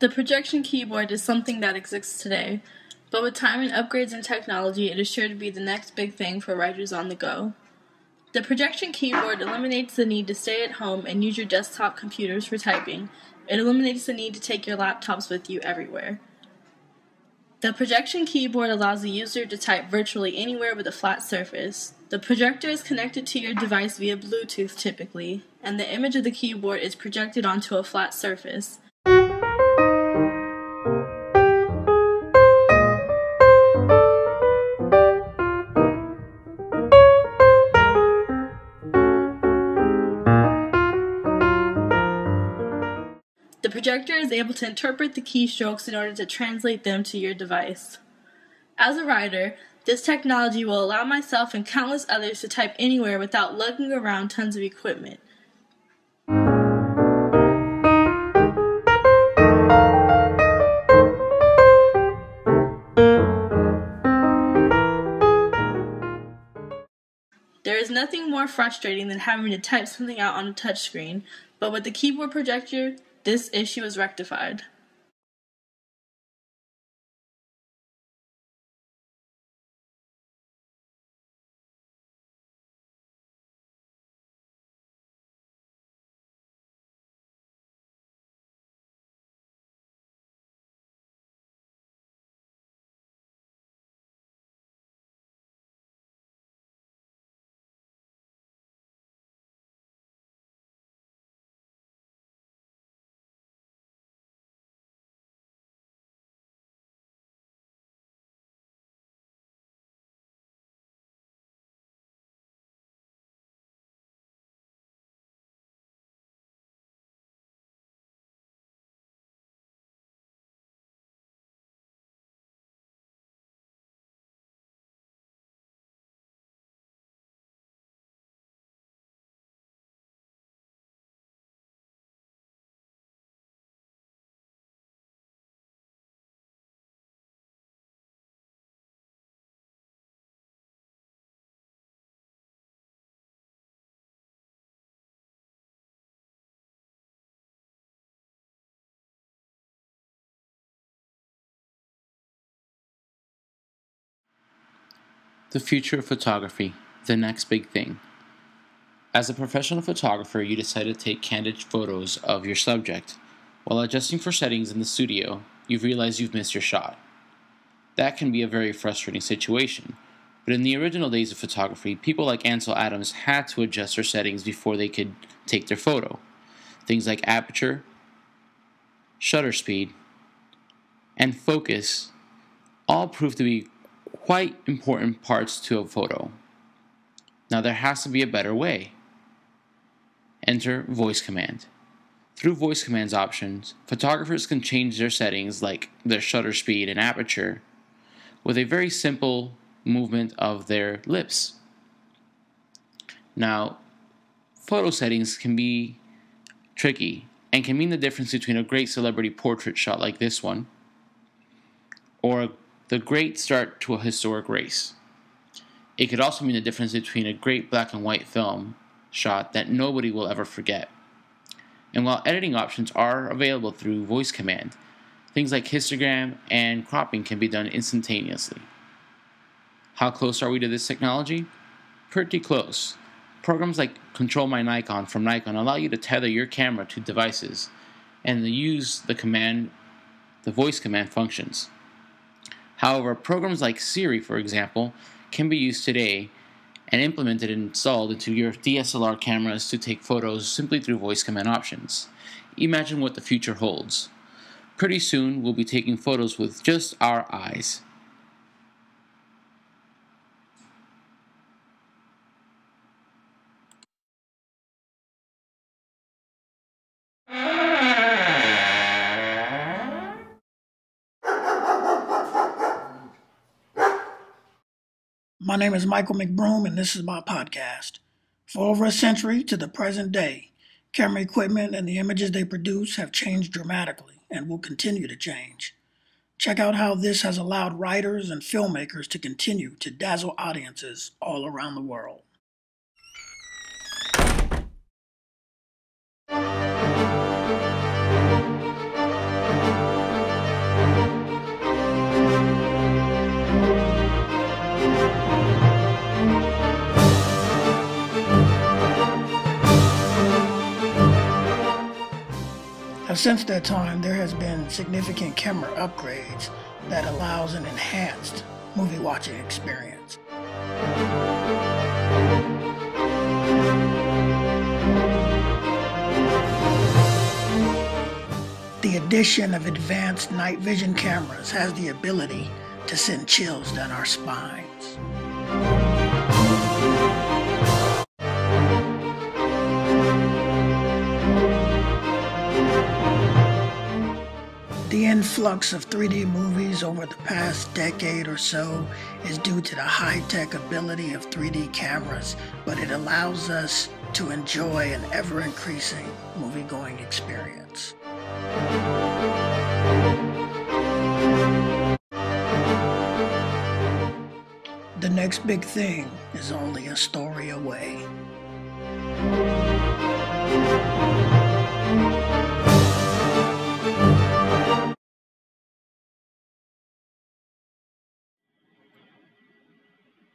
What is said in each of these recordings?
The projection keyboard is something that exists today, but with time and upgrades in technology, it is sure to be the next big thing for writers on the go. The projection keyboard eliminates the need to stay at home and use your desktop computers for typing. It eliminates the need to take your laptops with you everywhere. The projection keyboard allows the user to type virtually anywhere with a flat surface. The projector is connected to your device via Bluetooth typically, and the image of the keyboard is projected onto a flat surface. The projector is able to interpret the keystrokes in order to translate them to your device. As a writer, this technology will allow myself and countless others to type anywhere without lugging around tons of equipment. There is nothing more frustrating than having to type something out on a touchscreen, but with the keyboard projector, this issue is rectified. The future of photography, the next big thing. As a professional photographer, you decide to take candid photos of your subject. While adjusting for settings in the studio, you realize you've missed your shot. That can be a very frustrating situation, but in the original days of photography, people like Ansel Adams had to adjust their settings before they could take their photo. Things like aperture, shutter speed, and focus all proved to be quite important parts to a photo. Now there has to be a better way. Enter voice command. Through voice commands options, photographers can change their settings like their shutter speed and aperture with a very simple movement of their lips. Now, photo settings can be tricky and can mean the difference between a great celebrity portrait shot like this one or the great start to a historic race. It could also mean the difference between a great black and white film shot that nobody will ever forget. And while editing options are available through voice command, things like histogram and cropping can be done instantaneously. How close are we to this technology? Pretty close. Programs like Control My Nikon from Nikon allow you to tether your camera to devices and use the voice command functions. However, programs like Siri, for example, can be used today and implemented and installed into your DSLR cameras to take photos simply through voice command options. Imagine what the future holds. Pretty soon, we'll be taking photos with just our eyes. My name is Michael McBroom, and this is my podcast. For over a century to the present day, camera equipment and the images they produce have changed dramatically and will continue to change. Check out how this has allowed writers and filmmakers to continue to dazzle audiences all around the world. Now, since that time, there has been significant camera upgrades that allows an enhanced movie watching experience. The addition of advanced night vision cameras has the ability to send chills down our spines. The influx of 3D movies over the past decade or so is due to the high-tech ability of 3D cameras, but it allows us to enjoy an ever-increasing movie-going experience. The next big thing is only a story away.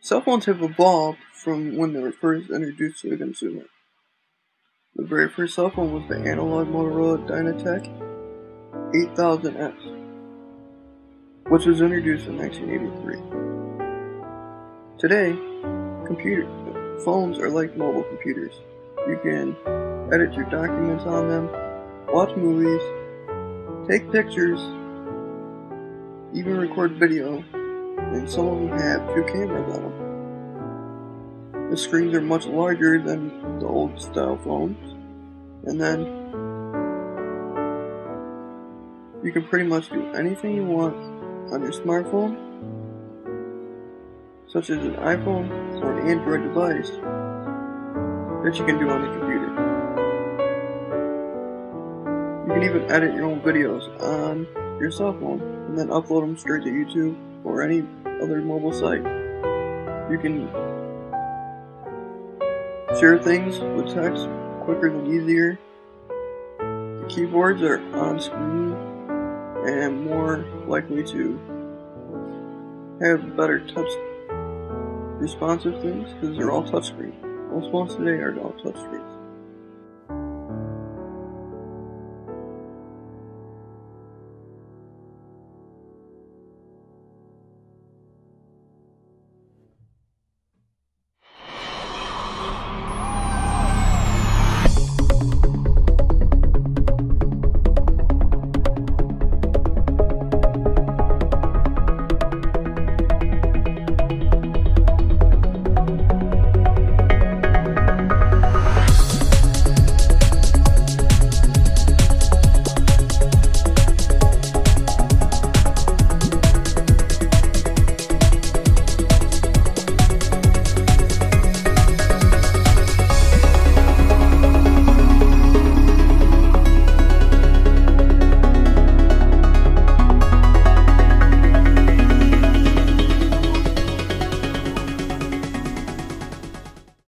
Cell phones have evolved from when they were first introduced to the consumer. The very first cell phone was the analog Motorola Dynatec 8000S, which was introduced in 1983. Today, phones are like mobile computers. You can edit your documents on them, watch movies, take pictures, even record video, and some of them have 2 cameras on them. The screens are much larger than the old style phones, and then you can pretty much do anything you want on your smartphone, such as an iPhone or an Android device, that you can do on the computer. You can even edit your own videos on your cell phone and then upload them straight to YouTube or any other mobile site. You can share things with text quicker and easier. The keyboards are on screen and more likely to have better touch responsive things because they're all touchscreen. Most phones today are all touchscreens.